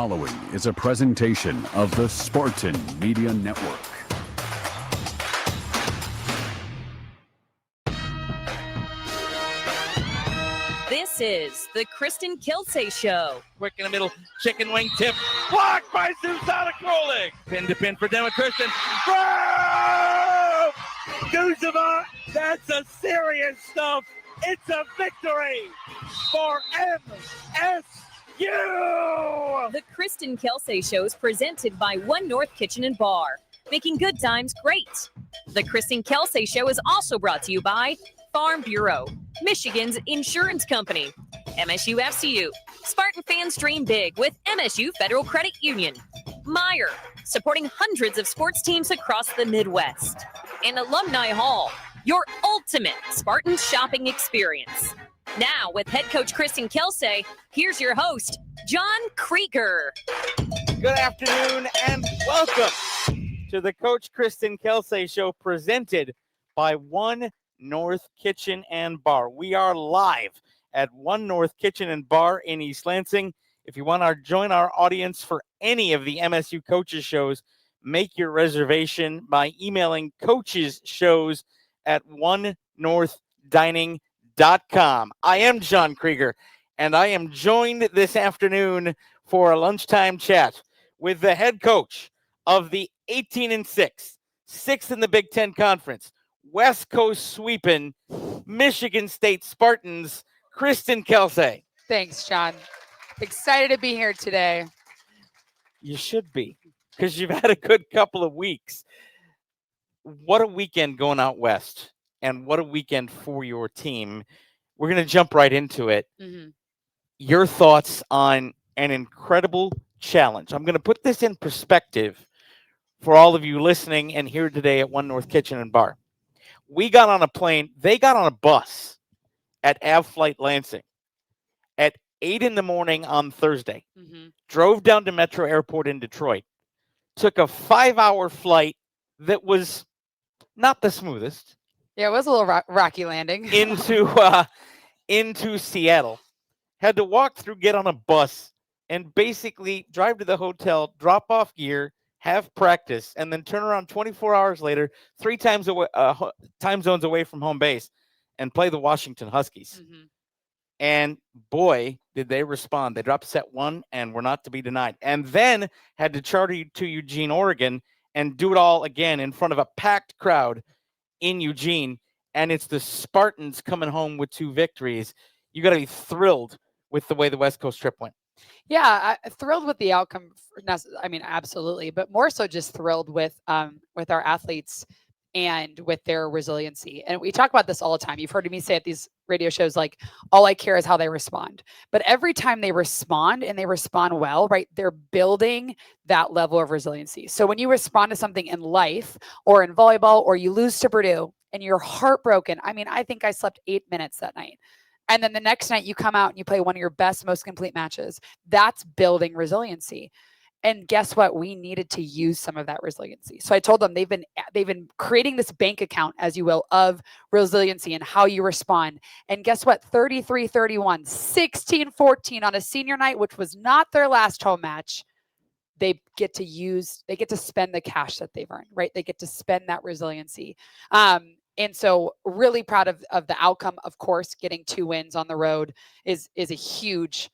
following is a presentation of the Spartan Media Network. This is the Kristen Kelsay Show. Quick in the middle, chicken wing tip, blocked by Susanna Krolik. Pin to pin for Dema Kristen. Bro! Guzova, that's a serious stuff. It's a victory for MSU. The Kristen Kelsay Show is presented by One North Kitchen and Bar, making good times great. The Kristen Kelsay Show is also brought to you by Farm Bureau, Michigan's insurance company, MSU FCU, Spartan fans dream big with MSU Federal Credit Union, Meyer, supporting hundreds of sports teams across the Midwest, and Alumni Hall, your ultimate Spartan shopping experience. Now, with Head Coach Kristen Kelsay, here's your host, John Kreger. Good afternoon and welcome to the Coach Kristen Kelsay Show, presented by One North Kitchen and Bar. We are live at One North Kitchen and Bar in East Lansing. If you want to join our audience for any of the MSU coaches shows, make your reservation by emailing coachesshows@onenorthdining.com. I am John Kreger, and I am joined this afternoon for a lunchtime chat with the head coach of the 18-6, 6th in the Big Ten Conference, West Coast sweeping Michigan State Spartans, Kristen Kelsay. Thanks, John. Excited to be here today. You should be, because you've had a good couple of weeks. What a weekend going out west, and what a weekend for your team. We're going to jump right into it. Mm-hmm. Your thoughts on an incredible challenge. I'm going to put this in perspective for all of you listening and here today at One North Kitchen and Bar. We got on a plane. They got on a bus at AvFlight Lansing at 8 in the morning on Thursday. Mm-hmm. Drove down to Metro Airport in Detroit. Took a 5-hour flight that was not the smoothest. Yeah, it was a little rocky landing. into Seattle. Had to walk through, get on a bus, and basically drive to the hotel, drop off gear, have practice, and then turn around 24 hours later, 3 times away, time zones away from home base, and play the Washington Huskies. Mm-hmm. And boy, did they respond. They dropped set 1 and were not to be denied. And then had to charter to Eugene, Oregon, and do it all again in front of a packed crowd in Eugene. And it's the Spartans coming home with 2 victories. You got to be thrilled with the way the West Coast trip went. Yeah, thrilled with the outcome. I mean, absolutely, but more so just thrilled with our athletes and with their resiliency. And we talk about this all the time. You've heard me say at these radio shows, like, all I care is how they respond. But every time they respond, and they respond well, right, they're building that level of resiliency. So when you respond to something in life or in volleyball, or you lose to Purdue and you're heartbroken, I mean, I think I slept 8 minutes that night. And then the next night you come out and you play one of your best, most complete matches. That's building resiliency. And guess what? We needed to use some of that resiliency. So I told them they've been creating this bank account, as you will, of resiliency and how you respond. And guess what? 33-31, 16-14 on a senior night, which was not their last home match. They get to spend the cash that they've earned, right? They get to spend that resiliency. And so really proud of the outcome. Of course, getting 2 wins on the road is a huge,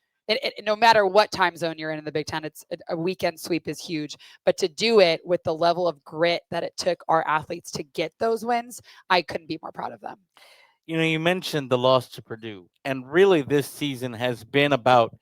no matter what time zone you're in the Big Ten, it's a weekend sweep is huge. But to do it with the level of grit that it took our athletes to get those wins, I couldn't be more proud of them. You know, you mentioned the loss to Purdue, and really this season has been about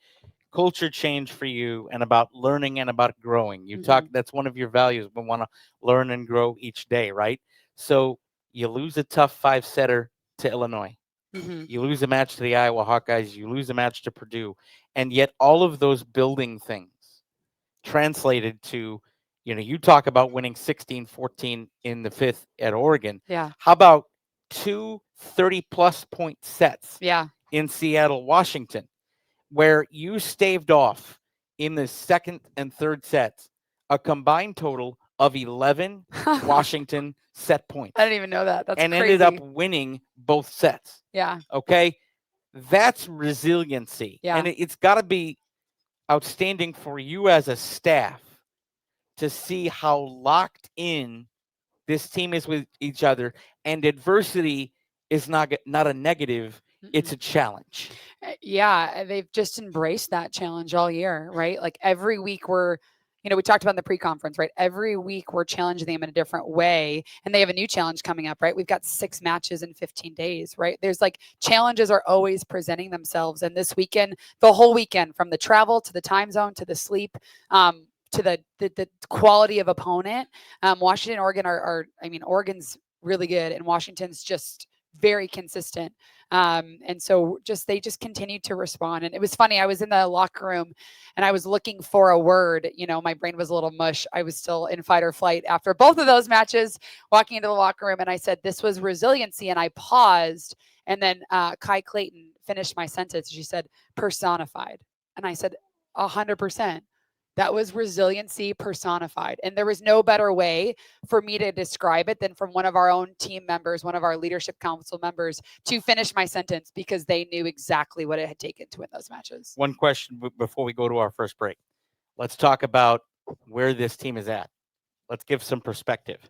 culture change for you and about learning and about growing. You talk, that's one of your values. We want to learn and grow each day, right? So you lose a tough 5-setter to Illinois. Mm-hmm. You lose a match to the Iowa Hawkeyes. You lose a match to Purdue. And yet all of those building things translated to, you know, you talk about winning 16-14 in the 5th at Oregon. Yeah. How about 2 30-plus point sets in Seattle, Washington, where you staved off in the 2nd and 3rd sets a combined total of 11 Washington set points. I didn't even know that. That's and crazy. Ended up winning both sets. Yeah. Okay. That's resiliency. Yeah. And it's got to be outstanding for you as a staff to see how locked in this team is with each other, and adversity is not a negative, it's a challenge. Yeah, they've just embraced that challenge all year, right? Like every week we talked about in the pre-conference, right? Every week we're challenging them in a different way, and they have a new challenge coming up, right? We've got 6 matches in 15 days, right? There's like challenges are always presenting themselves, and this weekend, the whole weekend, from the travel to the time zone to the sleep, to the quality of opponent, Washington, Oregon Oregon's really good, and Washington's just very consistent. And so they just continued to respond. And it was funny. I was in the locker room and I was looking for a word. My brain was a little mush. I was still in fight or flight after both of those matches, walking into the locker room. And I said, this was resiliency. And I paused. And then Kai Clayton finished my sentence. She said, personified. And I said, 100%. That was resiliency personified. And there was no better way for me to describe it than from one of our own team members, one of our leadership council members, to finish my sentence, because they knew exactly what it had taken to win those matches. One question before we go to our first break. Let's talk about where this team is at. Let's give some perspective.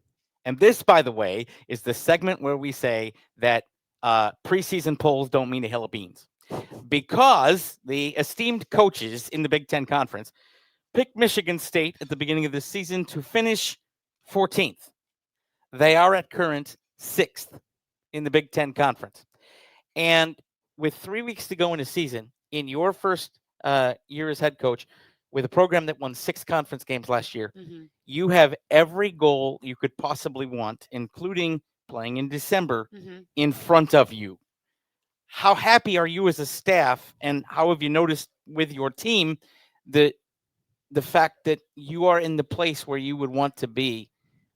And this, by the way, is the segment where we say that preseason polls don't mean a hill of beans, because the esteemed coaches in the Big Ten Conference picked Michigan State at the beginning of the season to finish 14th. They are at current 6th in the Big Ten Conference. And with 3 weeks to go in a season, in your first year as head coach, with a program that won 6 conference games last year, you have every goal you could possibly want, including playing in December, in front of you. How happy are you as a staff, and how have you noticed with your team the fact that you are in the place where you would want to be?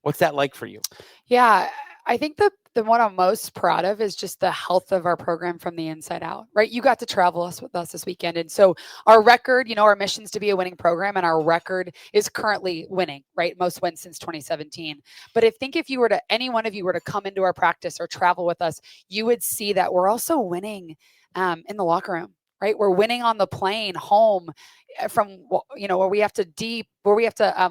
What's that like for you? Yeah, I think the one I'm most proud of is just the health of our program from the inside out, right? You got to travel with us this weekend. And so our record, our mission is to be a winning program, and our record is currently winning, right? Most wins since 2017. But if any one of you were to come into our practice or travel with us, you would see that we're also winning in the locker room, right? We're winning on the plane home from, where we have to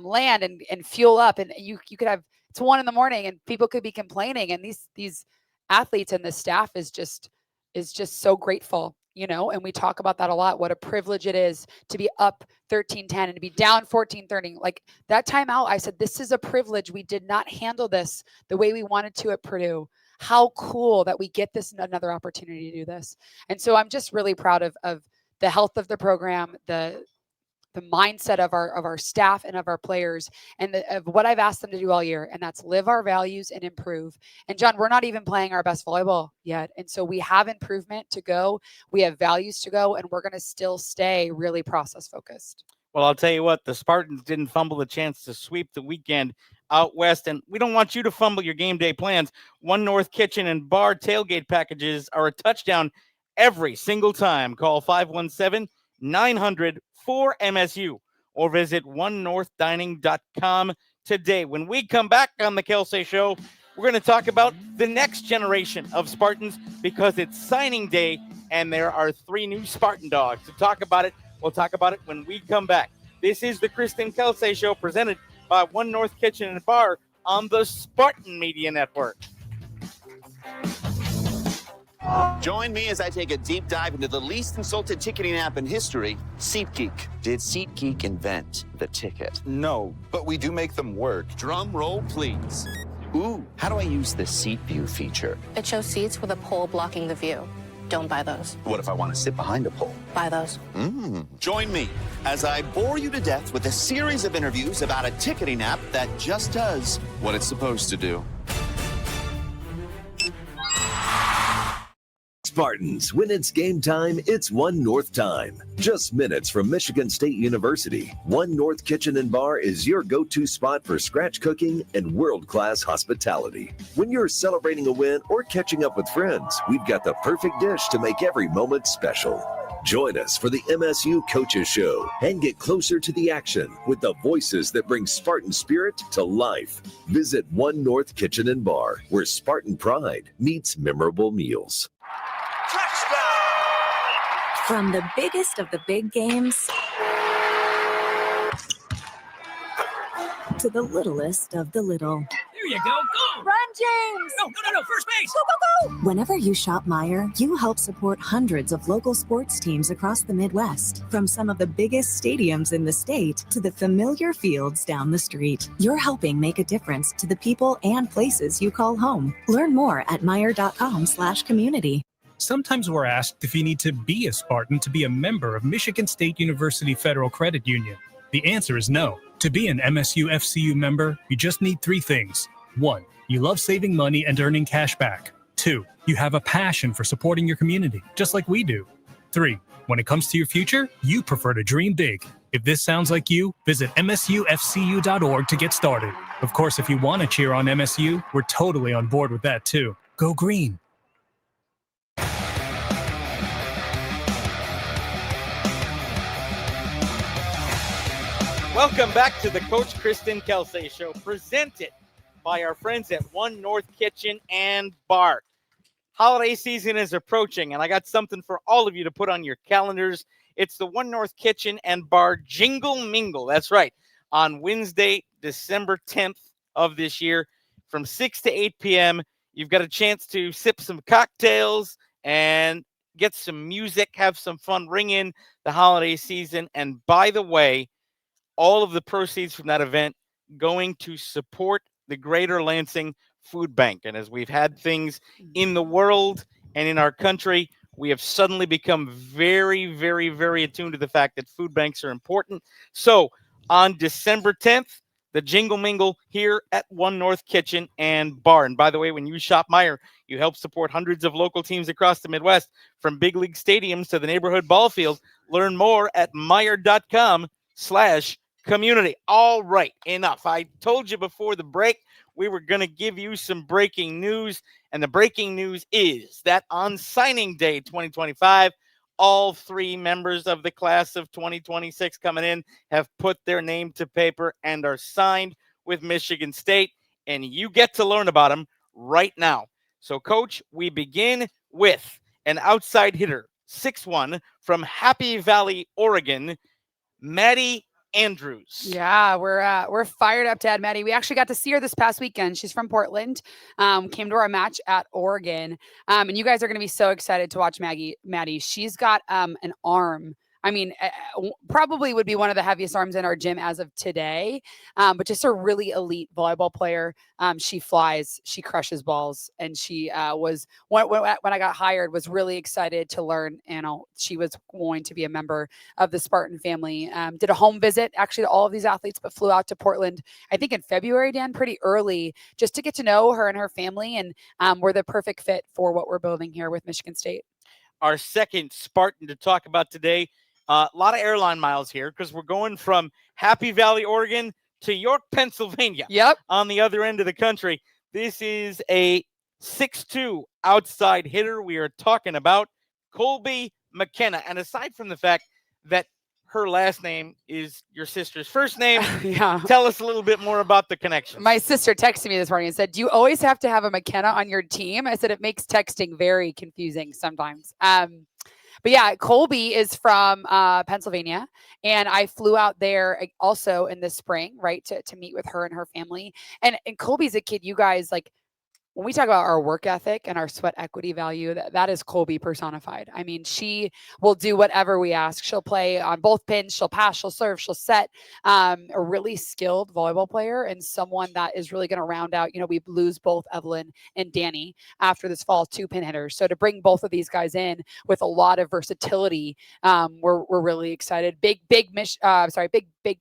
land and fuel up, and you could have, it's 1 a.m. and people could be complaining. And these athletes and the staff is just so grateful, and we talk about that a lot. What a privilege it is to be up 13-10 and to be down 14-30. Like that timeout, I said, this is a privilege. We did not handle this the way we wanted to at Purdue. How cool that we get this another opportunity to do this. And so I'm just really proud of the health of the program, the mindset of our staff and of our players, and of what I've asked them to do all year. And that's live our values and improve. And John, we're not even playing our best volleyball yet. And so we have improvement to go. We have values to go, and we're going to still stay really process focused. Well, I'll tell you what, the Spartans didn't fumble the chance to sweep the weekend out west, and we don't want you to fumble your game day plans. One North Kitchen and Bar tailgate packages are a touchdown every single time. Call 517-900-4MSU or visit onenorthdining.com today. When we come back on the Kelsay Show, we're going to talk about the next generation of Spartans, because it's signing day and there are 3 new Spartan dogs. To talk about it, we'll talk about it when we come back. This is the Kristen Kelsay Show, presented by One North Kitchen and Bar on the Spartan Media Network. Join me as I take a deep dive into the least insulted ticketing app in history, SeatGeek. Did SeatGeek invent the ticket? No, but we do make them work. Drum roll, please. Ooh, how do I use the Seat View feature? It shows seats with a pole blocking the view. Don't buy those. What if I want to sit behind a pole? Buy those. Join me as I bore you to death with a series of interviews about a ticketing app that just does what it's supposed to do. Spartans, when it's game time, it's One North time. Just minutes from Michigan State University, One North Kitchen and Bar is your go-to spot for scratch cooking and world-class hospitality. When you're celebrating a win or catching up with friends, we've got the perfect dish to make every moment special. Join us for the MSU Coaches Show and get closer to the action with the voices that bring Spartan spirit to life. Visit One North Kitchen and Bar, where Spartan pride meets memorable meals. From the biggest of the big games to the littlest of the little. There you go. Go! Run, James! No. First base! Go! Whenever you shop Meijer, you help support hundreds of local sports teams across the Midwest, from some of the biggest stadiums in the state to the familiar fields down the street. You're helping make a difference to the people and places you call home. Learn more at Meijer.com/community. Sometimes we're asked if you need to be a Spartan to be a member of Michigan State University Federal Credit Union. The answer is no. To be an MSU FCU member, you just need 3 things. 1, you love saving money and earning cash back. 2, you have a passion for supporting your community, just like we do. 3, when it comes to your future, you prefer to dream big. If this sounds like you, visit msufcu.org to get started. Of course, if you want to cheer on MSU, we're totally on board with that too. Go green. Welcome back to the Coach Kristen Kelsay Show, presented by our friends at One North Kitchen and Bar. Holiday season is approaching, and I got something for all of you to put on your calendars. It's the One North Kitchen and Bar Jingle Mingle. That's right. On Wednesday, December 10th of this year, from 6 to 8 p.m., you've got a chance to sip some cocktails and get some music, have some fun, ring in the holiday season. And by the way, all of the proceeds from that event going to support the Greater Lansing Food Bank. And as we've had things in the world and in our country, we have suddenly become very, very, very attuned to the fact that food banks are important. So on December 10th, the Jingle Mingle here at One North Kitchen and Bar. And by the way, when you shop Meijer, you help support hundreds of local teams across the Midwest, from big league stadiums to the neighborhood ball field. Learn more at Meijer.com/community. All right, enough. I told you before the break we were going to give you some breaking news, and the breaking news is that on signing day 2025, all 3 members of the class of 2026 coming in have put their name to paper and are signed with Michigan State, and you get to learn about them right now. So, Coach, we begin with an outside hitter, 6'1", from Happy Valley, Oregon, Maddie Andrews. Yeah, we're fired up to add Maddie. We actually got to see her this past weekend. She's from Portland, came to our match at Oregon, and you guys are going to be so excited to watch Maddie. She's got an arm. I mean, probably would be one of the heaviest arms in our gym as of today, but just a really elite volleyball player. She flies, she crushes balls, and she was, when I got hired, was really excited to learn, she was going to be a member of the Spartan family. Did a home visit, actually, to all of these athletes, but flew out to Portland, I think in February, Dan, pretty early, just to get to know her and her family, and we're the perfect fit for what we're building here with Michigan State. Our second Spartan to talk about today, a lot of airline miles here because we're going from Happy Valley, Oregon to York, Pennsylvania. Yep. On the other end of the country. This is a 6'2" outside hitter. We are talking about Colby McKenna. And aside from the fact that her last name is your sister's first name, yeah, tell us a little bit more about the connection. My sister texted me this morning and said, "Do you always have to have a McKenna on your team?" I said, "It makes texting very confusing sometimes." But yeah, Colby is from Pennsylvania, and I flew out there also in the spring, right, to meet with her and her family. And Colby's a kid, you guys, like, when we talk about our work ethic and our sweat equity value, that is Colby personified. I mean, she will do whatever we ask. She'll play on both pins. She'll pass. She'll serve. She'll set. A really skilled volleyball player and someone that is really going to round out. We lose both Evelyn and Danny after this fall, 2 pin hitters. So to bring both of these guys in with a lot of versatility, we're really excited. Big Big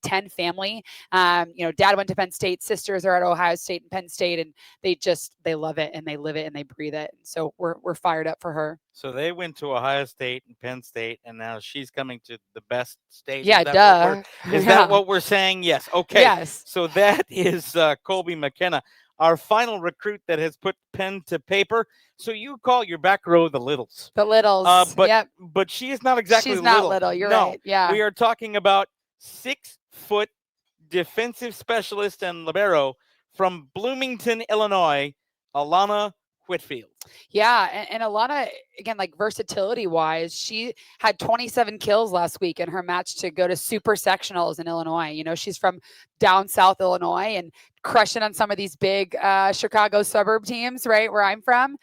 Ten family. Dad went to Penn State. Sisters are at Ohio State and Penn State, and they love it and they live it and they breathe it. And so we're fired up for her. So they went to Ohio State and Penn State, and now she's coming to the best state. Yeah, duh. Is that what we're saying? Yes. Okay. Yes. So that is Colby McKenna, our final recruit that has put pen to paper. So you call your back row the Littles. The Littles. But she is not exactly She's not little. You're right. Yeah. We are talking about 6-foot defensive specialist and libero from Bloomington, Illinois, Alana Whitfield. Yeah, and a lot of, again, like versatility wise, she had 27 kills last week in her match to go to super sectionals in Illinois. You know, she's from down south Illinois and crushing on some of these big Chicago suburb teams, right where I'm from.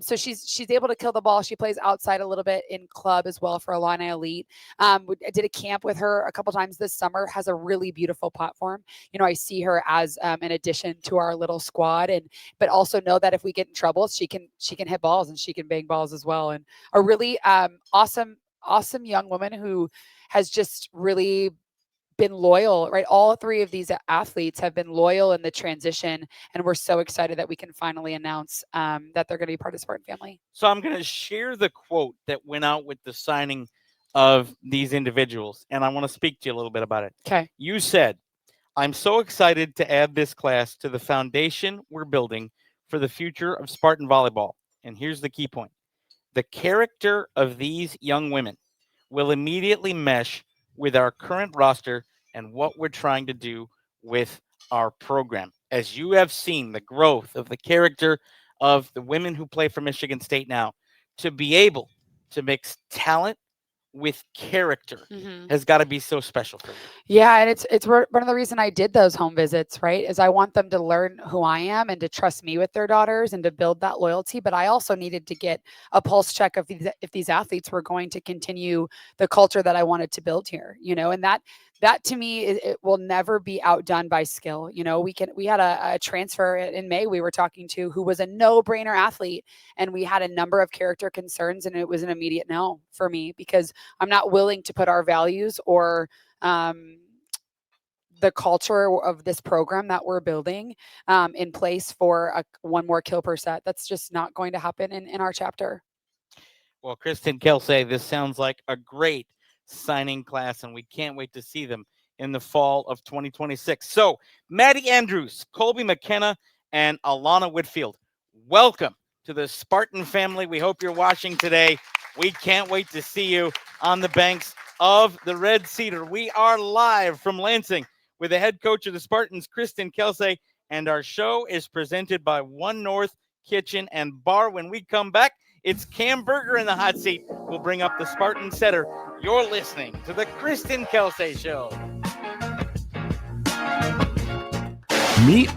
So she's able to kill the ball. She plays outside a little bit in club as well for Illini Elite. I did a camp with her a couple times this summer. Has a really beautiful platform. You know, I see her as an addition to our little squad, but also know that if we get in trouble, she can hit balls and she can bang balls as well. And a really awesome young woman who has just really been loyal, right? All three of these athletes have been loyal in the transition, and we're so excited that we can finally announce that they're going to be part of Spartan family. So I'm going to share the quote that went out with the signing of these individuals, and I want to speak to you a little bit about it. Okay. You said, "I'm so excited to add this class to the foundation we're building for the future of Spartan volleyball." And here's the key point. "The character of these young women will immediately mesh with our current roster and what we're trying to do with our program." As you have seen the growth of the character of the women who play for Michigan State now, to be able to mix talent with character has got to be so special for you. Yeah, and it's one of the reasons I did those home visits, right? Is I want them to learn who I am and to trust me with their daughters and to build that loyalty. But I also needed to get a pulse check of if these athletes were going to continue the culture that I wanted to build here, you know, and that to me, it will never be outdone by skill. You know, we had a transfer in May we were talking to who was a no-brainer athlete, and we had a number of character concerns, and it was an immediate no for me because I'm not willing to put our values or the culture of this program that we're building in place for one more kill per set. That's just not going to happen in our chapter. Well, Kristen Kelsay, this sounds like a great signing class, and we can't wait to see them in the fall of 2026. So, Maddie Andrews, Colby McKenna, and Alana Whitfield, welcome to the Spartan family. We hope you're watching today. We can't wait to see you on the banks of the Red Cedar. We are live from Lansing with the head coach of the Spartans, Kristen Kelsay, and our show is presented by One North Kitchen and Bar. When we come back, it's Cam Berger in the hot seat. We'll bring up the Spartan setter. You're listening to the Kristen Kelsay Show.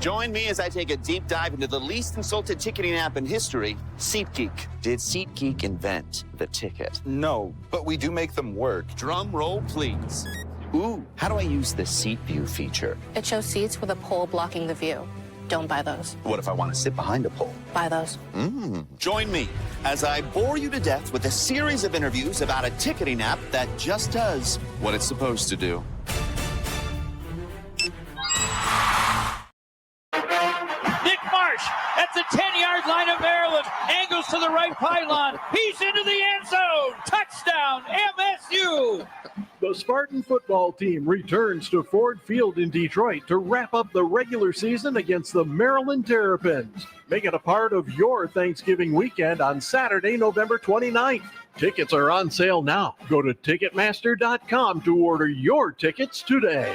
Join me as I take a deep dive into the least insulted ticketing app in history, SeatGeek. Did SeatGeek invent the ticket? No, but we do make them work. Drum roll, please. Ooh, how do I use the seat view feature? It shows seats with a pole blocking the view. Don't buy those. What if I want to sit behind a pole? Buy those. Join me as I bore you to death with a series of interviews about a ticketing app that just does what it's supposed to do. Nick Marsh at the 10-yard line of Maryland. Angles to the right pylon. He's into the end zone. Touchdown, MSU. The Spartan football team returns to Ford Field in Detroit to wrap up the regular season against the Maryland Terrapins. Make it a part of your Thanksgiving weekend on Saturday, November 29th. Tickets are on sale now. Go to Ticketmaster.com to order your tickets today.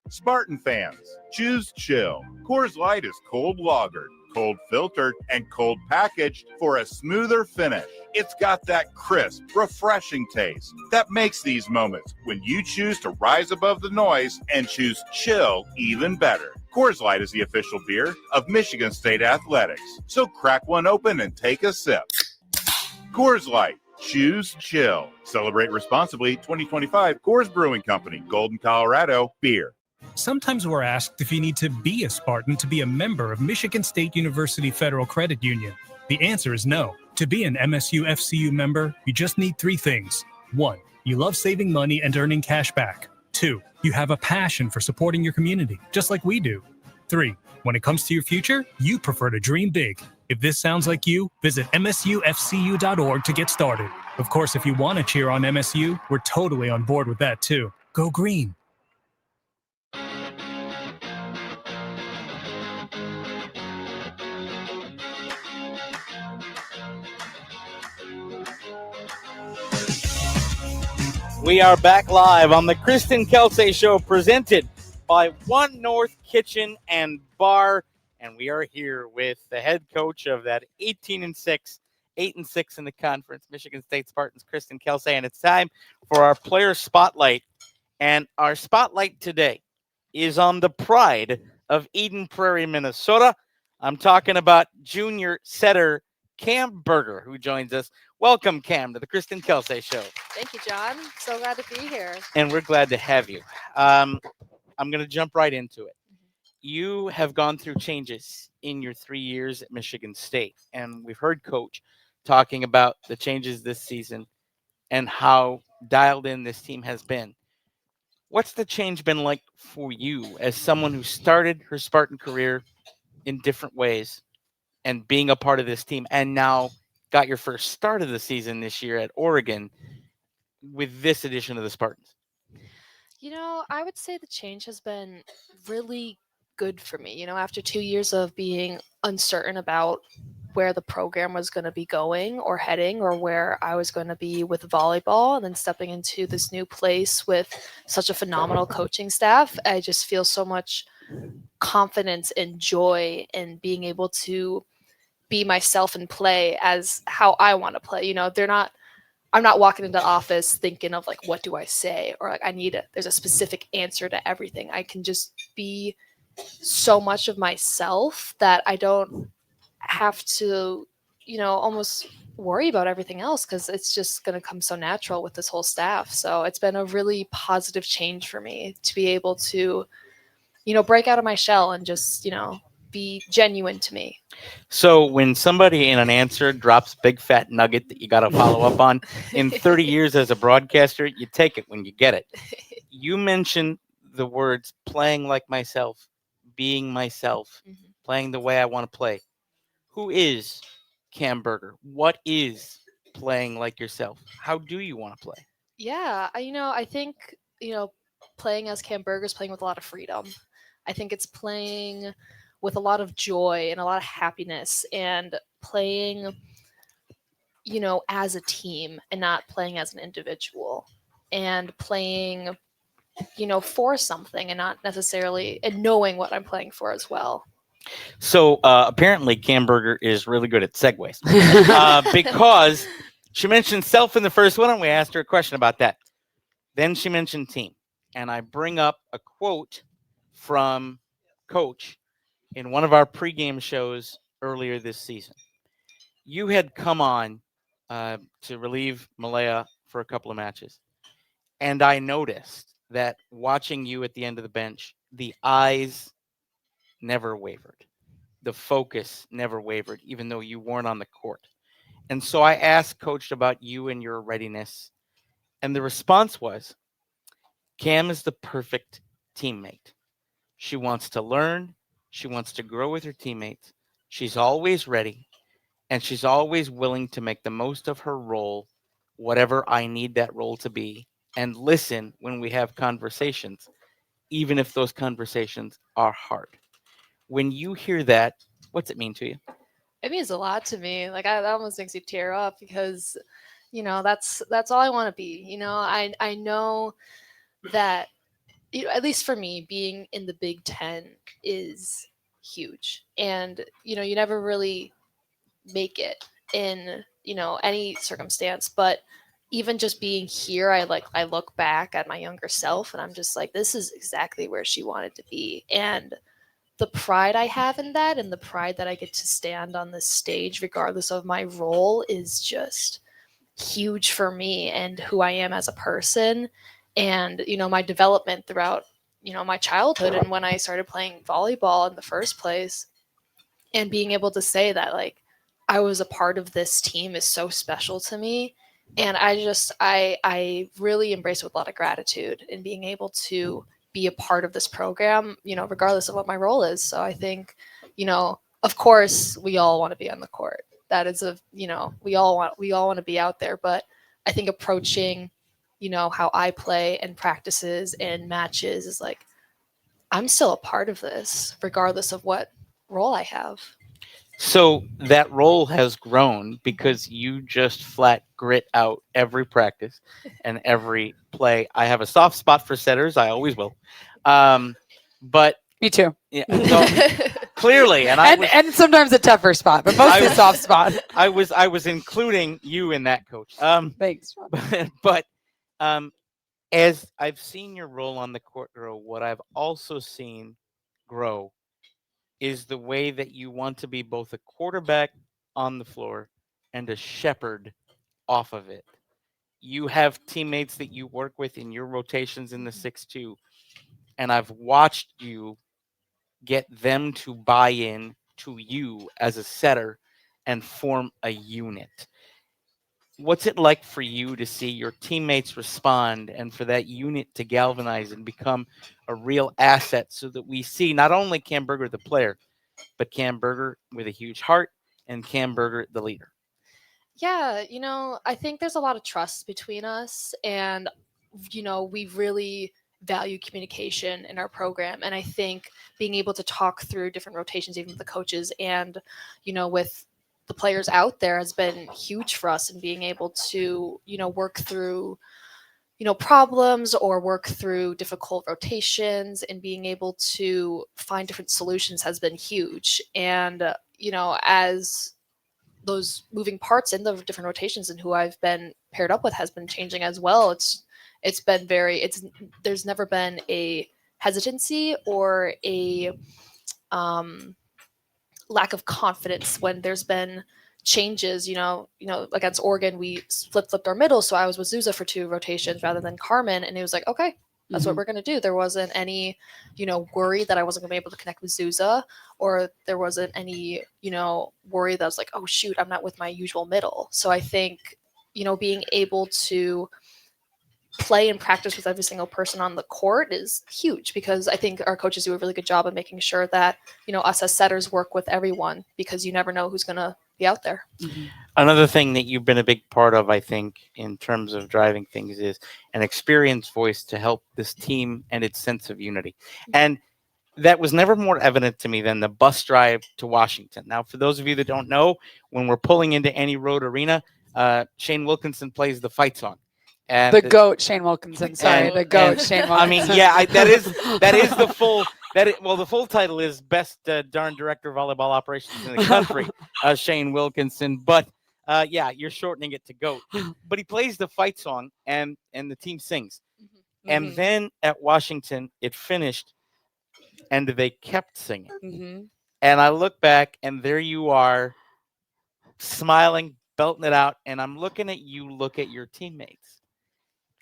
Spartan fans, choose chill. Coors Light is cold lagered, cold filtered, and cold packaged for a smoother finish. It's got that crisp, refreshing taste that makes these moments when you choose to rise above the noise and choose chill even better. Coors Light is the official beer of Michigan State Athletics. So crack one open and take a sip. Coors Light. Choose chill. Celebrate responsibly. 2025 Coors Brewing Company, Golden, Colorado. Beer. Sometimes we're asked if you need to be a Spartan to be a member of Michigan State University Federal Credit Union. The answer is no. To be an MSU FCU member, you just need three things. 1, you love saving money and earning cash back. 2, you have a passion for supporting your community, just like we do. 3, when it comes to your future, you prefer to dream big. If this sounds like you, visit msufcu.org to get started. Of course, if you want to cheer on MSU, we're totally on board with that too. Go green. We are back live on the Kristen Kelsay Show presented by One North Kitchen and Bar. And we are here with the head coach of that 18-6, 8-6 in the conference, Michigan State Spartans, Kristen Kelsay. And it's time for our player spotlight. And our spotlight today is on the pride of Eden Prairie, Minnesota. I'm talking about junior setter Cam Berger, who joins us. Welcome, Cam, to the Kristen Kelsay Show. Thank you, John. So glad to be here. And we're glad to have you. I'm going to jump right into it. You have gone through changes in your 3 years at Michigan State, and we've heard Coach talking about the changes this season and how dialed in this team has been. What's the change been like for you as someone who started her Spartan career in different ways and being a part of this team and now got your first start of the season this year at Oregon with this edition of the Spartans? You know, I would say the change has been really good for me. You know, after 2 years of being uncertain about where the program was going to be going or heading or where I was going to be with volleyball, and then stepping into this new place with such a phenomenal coaching staff, I just feel so much confidence and joy in being able to be myself and play as how I want to play. You know, I'm not walking into the office thinking of like, what do I say? Or like, there's a specific answer to everything. I can just be so much of myself that I don't have to, you know, almost worry about everything else, because it's just going to come so natural with this whole staff. So it's been a really positive change for me to be able to, you know, break out of my shell and just, you know, be genuine to me. So when somebody in an answer drops big fat nugget that you got to follow up on, in 30 years as a broadcaster, you take it when you get it. You mentioned the words playing like myself, being myself, playing the way I want to play. Who is Cam Berger? What is playing like yourself? How do you want to play? Yeah, I think, playing as Cam Berger is playing with a lot of freedom. I think it's playing with a lot of joy and a lot of happiness, and playing, as a team and not playing as an individual, and playing, for something and not necessarily, and knowing what I'm playing for as well. So apparently Cam Berger is really good at segues because she mentioned self in the first one, and we asked her a question about that. Then she mentioned team, and I bring up a quote from Coach in one of our pregame shows earlier this season. You had come on to relieve Malaya for a couple of matches, and I noticed that watching you at the end of the bench, the eyes never wavered. The focus never wavered, even though you weren't on the court. And so I asked Coach about you and your readiness, and the response was, Cam is the perfect teammate. She wants to learn. She wants to grow with her teammates. She's always ready, and she's always willing to make the most of her role, whatever I need that role to be, and listen when we have conversations, even if those conversations are hard. When you hear that, what's it mean to you? It means a lot to me. Like, that almost makes you tear up, because, that's all I want to be. I know that, at least for me, being in the Big Ten is huge. And, you never really make it in, any circumstance. But even just being here, I look back at my younger self, and I'm just like, this is exactly where she wanted to be. And the pride I have in that, and the pride that I get to stand on this stage, regardless of my role, is just huge for me and who I am as a person. And, my development throughout, my childhood, and when I started playing volleyball in the first place, and being able to say that, like, I was a part of this team is so special to me. And I really embrace it with a lot of gratitude in being able to be a part of this program, regardless of what my role is. So I think, of course, we all want to be on the court. That is we all want to be out there. But I think approaching, how I play and practices and matches is like, I'm still a part of this, regardless of what role I have. So that role has grown because you just flat grit out every practice and every play. I have a soft spot for setters. I always will. But me too. Yeah. Clearly, and sometimes a tougher spot, but mostly a soft spot. I was including you in that, Coach. Thanks. But as I've seen your role on the court grow, what I've also seen grow is the way that you want to be both a quarterback on the floor and a shepherd off of it. You have teammates that you work with in your rotations in the 6-2, and I've watched you get them to buy in to you as a setter and form a unit. What's it like for you to see your teammates respond and for that unit to galvanize and become a real asset so that we see not only Cam Berger the player, but Cam Berger with a huge heart and Cam Berger the leader? Yeah, I think there's a lot of trust between us, and we really value communication in our program. And I think being able to talk through different rotations, even with the coaches and with the players out there, has been huge for us, and being able to work through problems or work through difficult rotations and being able to find different solutions has been huge. And as those moving parts in the different rotations and who I've been paired up with has been changing as well. It's been there's never been a hesitancy or a lack of confidence when there's been changes. Against Oregon, we flipped our middle, so I was with Zuza for 2 rotations rather than Carmen, and it was like, okay, that's what we're going to do. There wasn't any, worry that I wasn't going to be able to connect with Zuza, or there wasn't any, worry that I was like, oh shoot, I'm not with my usual middle. So I think, being able to play and practice with every single person on the court is huge, because I think our coaches do a really good job of making sure that, us as setters work with everyone, because you never know who's going to be out there. Another thing that you've been a big part of, I think, in terms of driving things is an experienced voice to help this team and its sense of unity. And that was never more evident to me than the bus drive to Washington. Now, for those of you that don't know, when we're pulling into any road arena, Shane Wilkinson plays the fight song. And the GOAT, Shane Wilkinson. Sorry, the GOAT, Shane Wilkinson. I mean, yeah, that is the full. The full title is Best Darn Director of Volleyball Operations in the country, Shane Wilkinson. But yeah, you're shortening it to GOAT. But he plays the fight song, and the team sings. And then at Washington, it finished, and they kept singing. And I look back, and there you are, smiling, belting it out, and I'm looking at you, look at your teammates.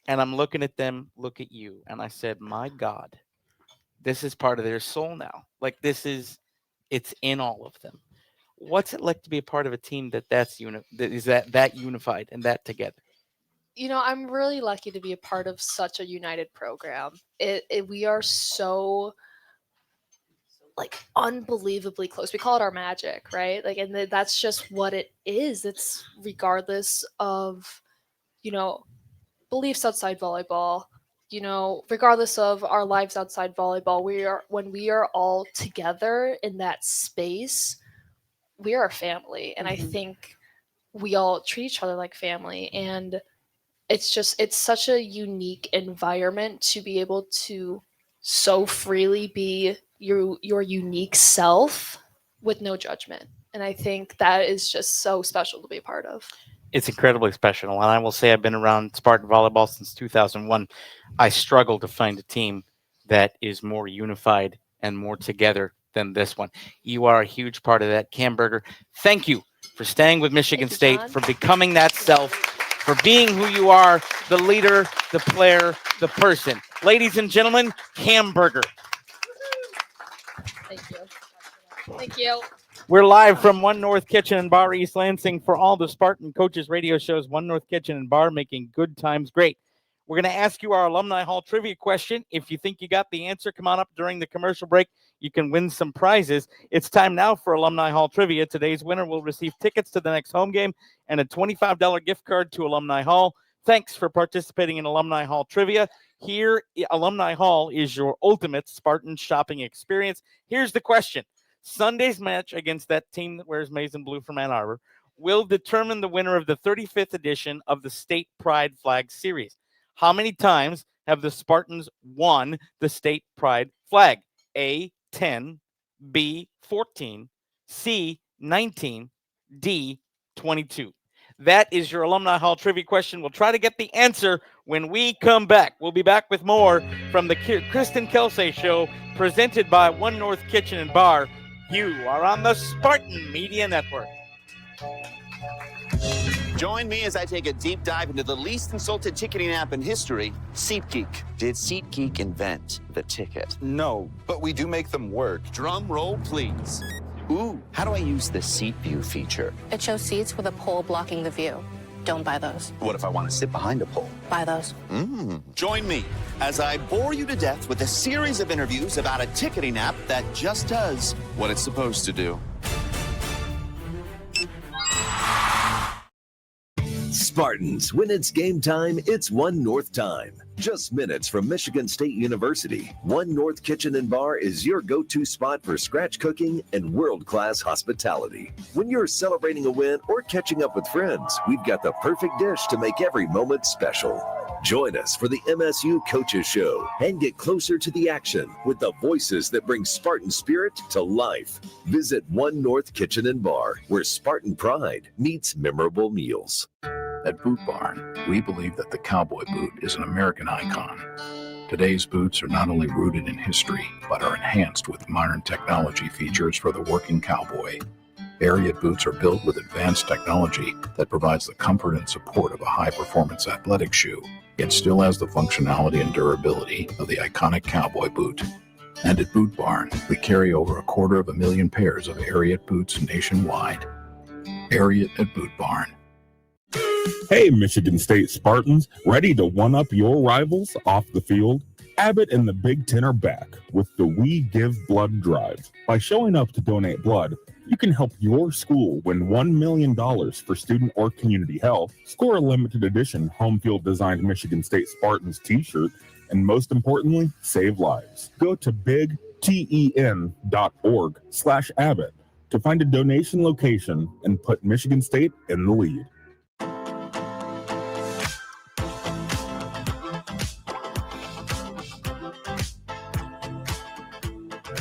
And I'm looking at them, look at you. And I said, my God, this is part of their soul now. Like it's in all of them. What's it like to be a part of a team that is that unified and that together? I'm really lucky to be a part of such a united program. We are so unbelievably close. We call it our magic, right? And that's just what it is. It's regardless of, beliefs outside volleyball, regardless of our lives outside volleyball, when we are all together in that space, we are a family. And I think we all treat each other like family. And it's such a unique environment to be able to so freely be your unique self with no judgment. And I think that is just so special to be a part of. It's incredibly special. And I will say I've been around Spartan volleyball since 2001. I struggle to find a team that is more unified and more together than this one. You are a huge part of that. Cam Berger, thank you for staying with Michigan State, John. for becoming that self, for being who you are, the leader, the player, the person. Ladies and gentlemen, Cam Berger. Thank you. Thank you. We're live from One North Kitchen and Bar, East Lansing, for all the Spartan Coaches radio shows. One North Kitchen and Bar, making good times great. We're going to ask you our Alumni Hall trivia question. If you think you got the answer, come on up during the commercial break. You can win some prizes. It's time now for Alumni Hall trivia. Today's winner will receive tickets to the next home game and a $25 gift card to Alumni Hall. Thanks for participating in Alumni Hall trivia. Here, Alumni Hall is your ultimate Spartan shopping experience. Here's the question. Sunday's match against that team that wears maize and blue from Ann Arbor will determine the winner of the 35th edition of the State Pride Flag Series. How many times have the Spartans won the State Pride Flag? A, 10, B, 14, C, 19, D, 22. That is your Alumni Hall trivia question. We'll try to get the answer when we come back. We'll be back with more from the Kristen Kelsay Show, presented by One North Kitchen and Bar. You are on the Spartan Media Network. Join me as I take a deep dive into the least insulted ticketing app in history, SeatGeek. Did SeatGeek invent the ticket? No, but we do make them work. Drum roll, please. Ooh, how do I use the seat view feature? It shows seats with a pole blocking the view. Don't buy those. What if I want to sit behind a pole? Buy those. Join me as I bore you to death with a series of interviews about a ticketing app that just does what it's supposed to do. Spartans, when it's game time, it's One North time. Just minutes from Michigan State University, One North Kitchen and Bar is your go-to spot for scratch cooking and world-class hospitality. When you're celebrating a win or catching up with friends, we've got the perfect dish to make every moment special. Join us for the MSU Coaches Show and get closer to the action with the voices that bring Spartan spirit to life. Visit One North Kitchen and Bar, where Spartan pride meets memorable meals. At Boot Barn, we believe that the cowboy boot is an American icon. Today's boots are not only rooted in history, but are enhanced with modern technology features for the working cowboy. Ariat boots are built with advanced technology that provides the comfort and support of a high-performance athletic shoe, yet still has the functionality and durability of the iconic cowboy boot. And at Boot Barn, we carry over 250,000 pairs of Ariat boots nationwide. Ariat at Boot Barn. Hey, Michigan State Spartans, ready to one-up your rivals off the field? Abbott and the Big Ten are back with the We Give Blood Drive. By showing up to donate blood, you can help your school win $1 million for student or community health, score a limited edition home field designed Michigan State Spartans t-shirt, and most importantly, save lives. Go to bigten.org/Abbott to find a donation location and put Michigan State in the lead.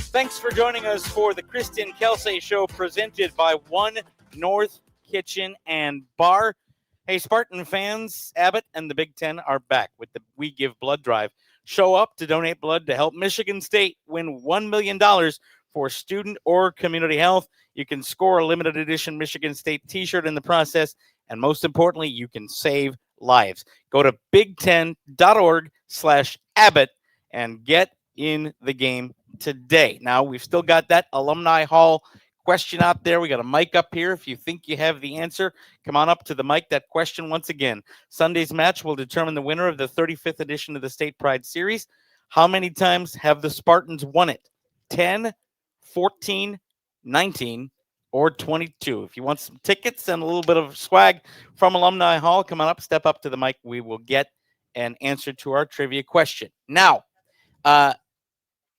Thanks for joining us for the Kristen Kelsay Show, presented by One North Kitchen and Bar. Hey, Spartan fans, Abbott and the Big Ten are back with the We Give Blood Drive. Show up to donate blood to help Michigan State win $1 million for student or community health. You can score a limited edition Michigan State t-shirt in the process, and most importantly, you can save lives. Go to bigten.org/Abbott and get in the game today. Now, we've still got that Alumni Hall question out there. We got a mic up here. If you think you have the answer, come on up to the mic. That question once again. Sunday's match will determine the winner of the 35th edition of the State Pride Series. How many times have the Spartans won it? 10, 14, 19, or 22? If you want some tickets and a little bit of swag from Alumni Hall, come on up, step up to the mic. We will get an answer to our trivia question. Now,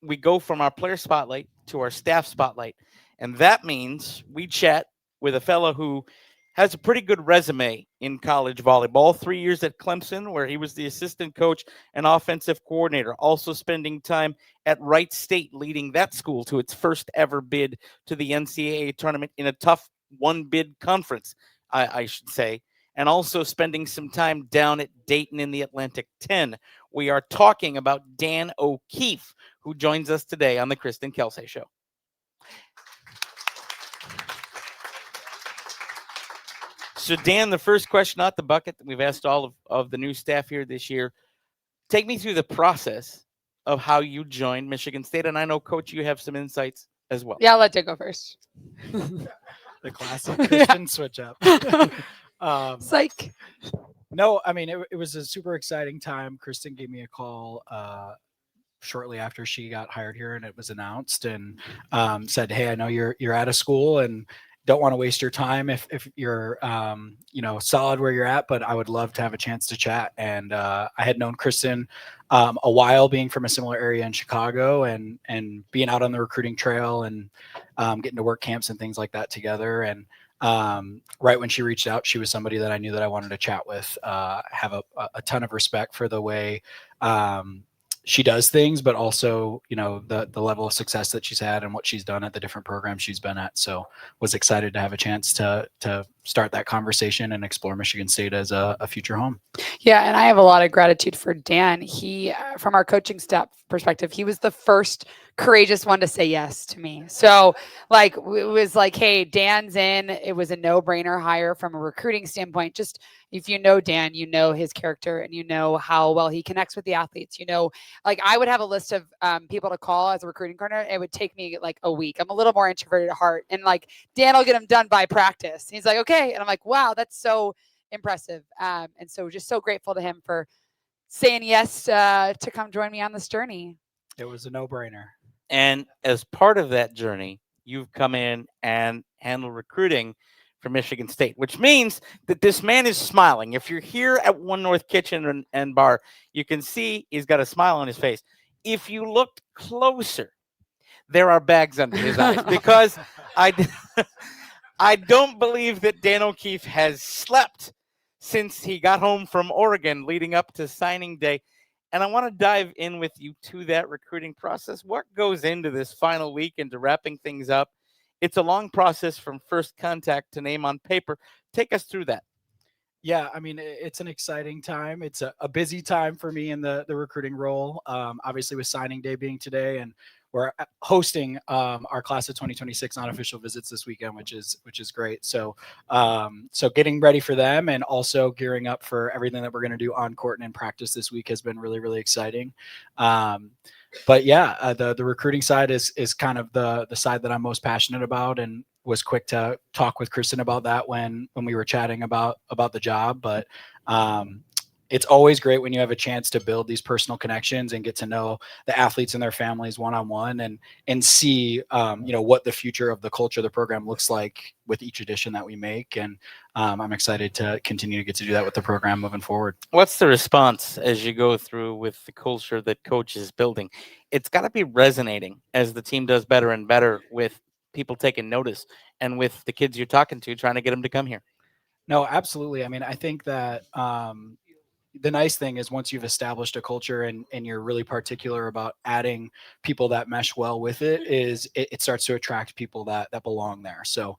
we go from our player spotlight to our staff spotlight. And that means we chat with a fellow who has a pretty good resume in college volleyball. 3 years at Clemson, where he was the assistant coach and offensive coordinator, also spending time at Wright State, leading that school to its first ever bid to the NCAA tournament in a tough one-bid conference, I should say, and also spending some time down at Dayton in the Atlantic 10. We are talking about Dan O'Keefe, who joins us today on the Kristen Kelsay Show. So, Dan, the first question out the bucket that we've asked all of the new staff here this year, take me through the process of how you joined Michigan State. And I know, Coach, you have some insights as well. Yeah, I'll let Dick go first. The classic Kristen switch up. Psych. No, I mean, it was a super exciting time. Kristen gave me a call shortly after she got hired here, and it was announced, and said, "Hey, I know you're out of school and don't want to waste your time if you're solid where you're at, but I would love to have a chance to chat." And I had known Kristen a while, being from a similar area in Chicago, and being out on the recruiting trail and getting to work camps and things like that together. And right when she reached out, she was somebody that I knew that I wanted to chat with. Have a ton of respect for the way she does things, but also, the level of success that she's had and what she's done at the different programs she's been at. So was excited to have a chance to start that conversation and explore Michigan State as a future home. Yeah, and I have a lot of gratitude for Dan. He, from our coaching staff perspective, he was the first courageous one to say yes to me. So like, it was like, hey, Dan's in. It was a no-brainer hire from a recruiting standpoint. Just if you know Dan, you know his character and you know how well he connects with the athletes. Like I would have a list of people to call as a recruiting partner. It would take me like a week. I'm a little more introverted at heart. And like Dan will get them done by practice. He's like, okay. And I'm like, wow, that's so impressive. And so just so grateful to him for saying yes to come join me on this journey. It was a no-brainer. And as part of that journey, you've come in and handled recruiting for Michigan State, which means that this man is smiling. If you're here at One North Kitchen and Bar, you can see he's got a smile on his face. If you looked closer, there are bags under his eyes because I don't believe that Dan O'Keefe has slept since he got home from Oregon leading up to signing day. And I want to dive in with you to that recruiting process. What goes into this final week and to wrapping things up? It's a long process from first contact to name on paper. Take us through that. Yeah, I mean, it's an exciting time. It's a busy time for me in the recruiting role. Obviously, with signing day being today, and we're hosting our class of 2026 unofficial visits this weekend, which is great. So, so getting ready for them and also gearing up for everything that we're going to do on court and in practice this week has been really, really exciting. But yeah, the recruiting side is kind of the side that I'm most passionate about, and was quick to talk with Kristen about that when we were chatting about the job. But it's always great when you have a chance to build these personal connections and get to know the athletes and their families one-on-one and see, what the future of the culture of the program looks like with each edition that we make. And I'm excited to continue to get to do that with the program moving forward. What's the response as you go through with the culture that Coach is building? It's got to be resonating as the team does better and better with people taking notice and with the kids you're talking to, trying to get them to come here. No, absolutely. I mean, I think that the nice thing is once you've established a culture and you're really particular about adding people that mesh well with it, it starts to attract people that belong there. So,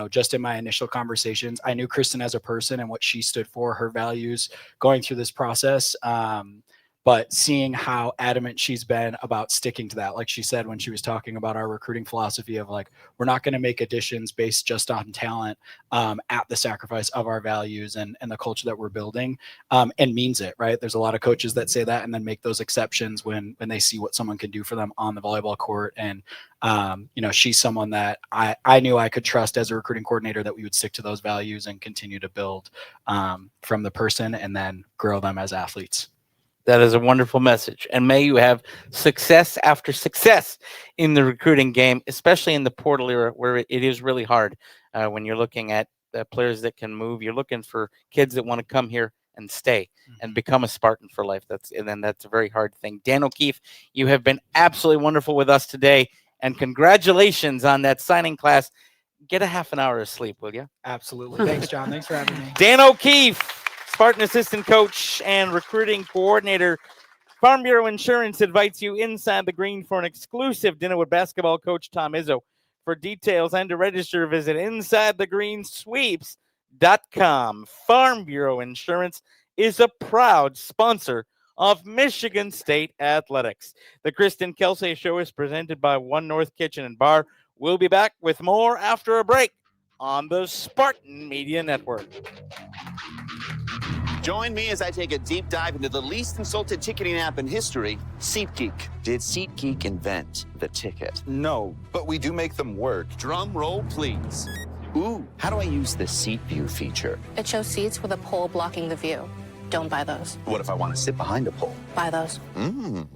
just in my initial conversations, I knew Kristen as a person and what she stood for, her values going through this process. But seeing how adamant she's been about sticking to that, like she said when she was talking about our recruiting philosophy of like, we're not going to make additions based just on talent at the sacrifice of our values and the culture that we're building, and means it, right? There's a lot of coaches that say that and then make those exceptions when they see what someone can do for them on the volleyball court. And, she's someone that I knew I could trust as a recruiting coordinator, that we would stick to those values and continue to build from the person and then grow them as athletes. That is a wonderful message. And may you have success after success in the recruiting game, especially in the portal era where it is really hard when you're looking at players that can move. You're looking for kids that want to come here and stay and become a Spartan for life. That's a very hard thing. Dan O'Keefe, you have been absolutely wonderful with us today. And congratulations on that signing class. Get a half an hour of sleep, will you? Absolutely. Thanks, John. Thanks for having me. Dan O'Keefe, Spartan assistant coach and recruiting coordinator. Farm Bureau Insurance invites you inside the green for an exclusive dinner with basketball coach Tom Izzo. For details and to register, visit InsideTheGreenSweeps.com. Farm Bureau Insurance is a proud sponsor of Michigan State Athletics. The Kristen Kelsay Show is presented by One North Kitchen and Bar. We'll be back with more after a break on the Spartan Media Network. Join me as I take a deep dive into the least insulted ticketing app in history, SeatGeek. Did SeatGeek invent the ticket? No, but we do make them work. Drum roll, please. Ooh, how do I use the Seat View feature? It shows seats with a pole blocking the view. Don't buy those. What if I want to sit behind a pole? Buy those.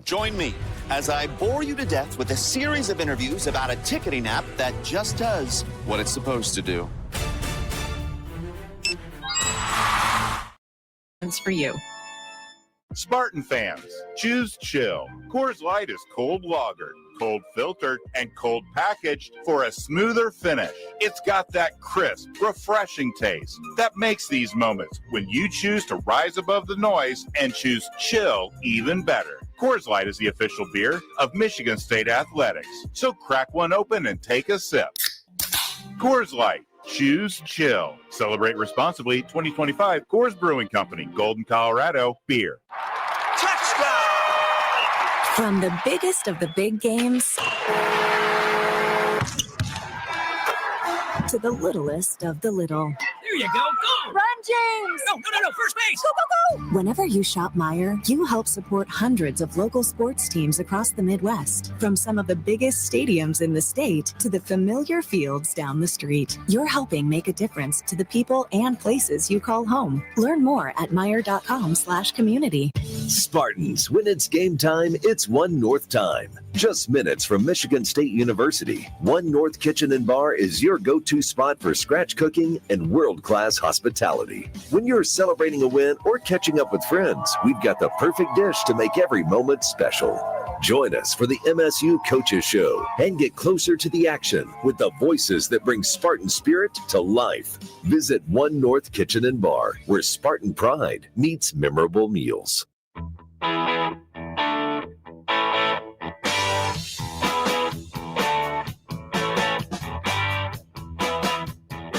Join me as I bore you to death with a series of interviews about a ticketing app that just does what it's supposed to do. For you. Spartan fans, choose chill. Coors Light is cold lagered, cold filtered, and cold packaged for a smoother finish. It's got that crisp, refreshing taste that makes these moments when you choose to rise above the noise and choose chill even better. Coors Light is the official beer of Michigan State Athletics. So crack one open and take a sip. Coors Light. Choose chill. Celebrate responsibly. 2025 Coors Brewing Company, Golden, Colorado. Beer. From the biggest of the big games to the littlest of the little. There you go. Go! Run, James! No. First base! Go, go, go! Whenever you shop Meijer, you help support hundreds of local sports teams across the Midwest. From some of the biggest stadiums in the state to the familiar fields down the street. You're helping make a difference to the people and places you call home. Learn more at Meijer.com/community. Spartans, when it's game time, it's One North time. Just minutes from Michigan State University, One North Kitchen and Bar is your go-to spot for scratch cooking and world-class hospitality. When you're celebrating a win or catching up with friends, we've got the perfect dish to make every moment special. Join us for the MSU Coaches Show and get closer to the action with the voices that bring Spartan spirit to life. Visit One North Kitchen and Bar, where Spartan pride meets memorable meals.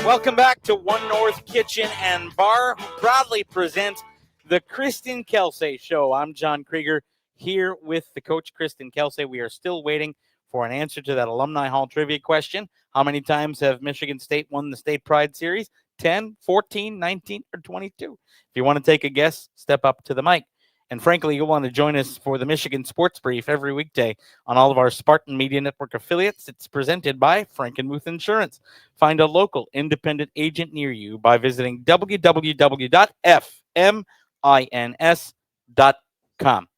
Welcome back to One North Kitchen and Bar, who proudly presents the Kristen Kelsay Show. I'm John Kreger here with the coach, Kristen Kelsay. We are still waiting for an answer to that Alumni Hall trivia question. How many times have Michigan State won the State Pride Series? 10, 14, 19, or 22? If you want to take a guess, step up to the mic. And frankly, you'll want to join us for the Michigan Sports Brief every weekday on all of our Spartan Media Network affiliates. It's presented by Frankenmuth Insurance. Find a local independent agent near you by visiting www.fmins.com.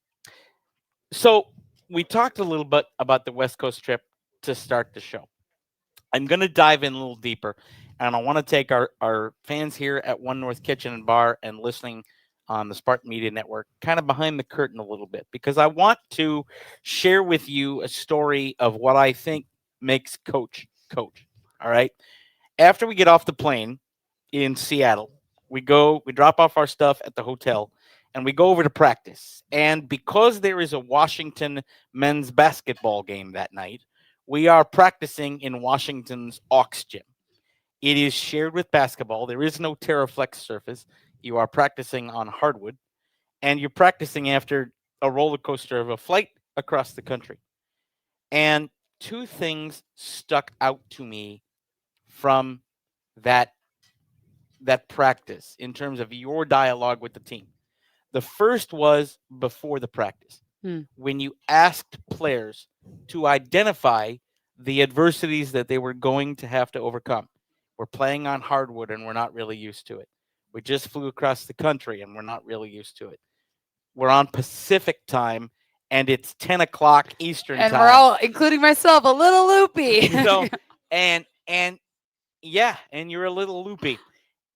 So we talked a little bit about the West Coast trip to start the show. I'm going to dive in a little deeper, and I want to take our fans here at One North Kitchen and Bar and listening on the Spartan Media Network kind of behind the curtain a little bit, because I want to share with you a story of what I think makes coach. All right. After we get off the plane in Seattle, we drop off our stuff at the hotel and we go over to practice. And because there is a Washington men's basketball game that night, we are practicing in Washington's Aux Gym. It is shared with basketball. There is no TerraFlex surface. You are practicing on hardwood, and you're practicing after a roller coaster of a flight across the country. And two things stuck out to me from that practice in terms of your dialogue with the team. The first was before the practice, when you asked players to identify the adversities that they were going to have to overcome. We're playing on hardwood, and we're not really used to it. We just flew across the country, and we're not really used to it. We're on Pacific time, and it's 10 o'clock Eastern time. And we're all, including myself, a little loopy. So, and you're a little loopy.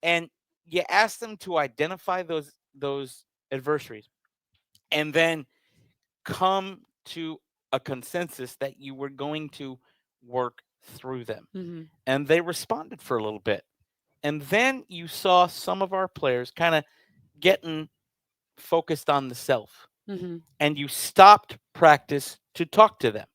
And you ask them to identify those adversaries and then come to a consensus that you were going to work through them. Mm-hmm. And they responded for a little bit. And then you saw some of our players kind of getting focused on the self. Mm-hmm. And you stopped practice to talk to them.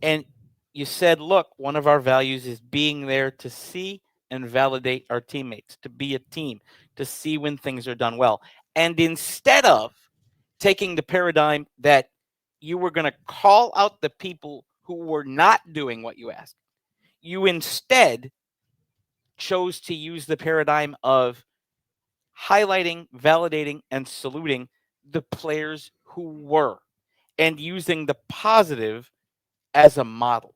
And you said, look, one of our values is being there to see and validate our teammates, to be a team, to see when things are done well. And instead of taking the paradigm that you were going to call out the people who were not doing what you asked, you instead chose to use the paradigm of highlighting, validating, and saluting the players who were, and using the positive as a model.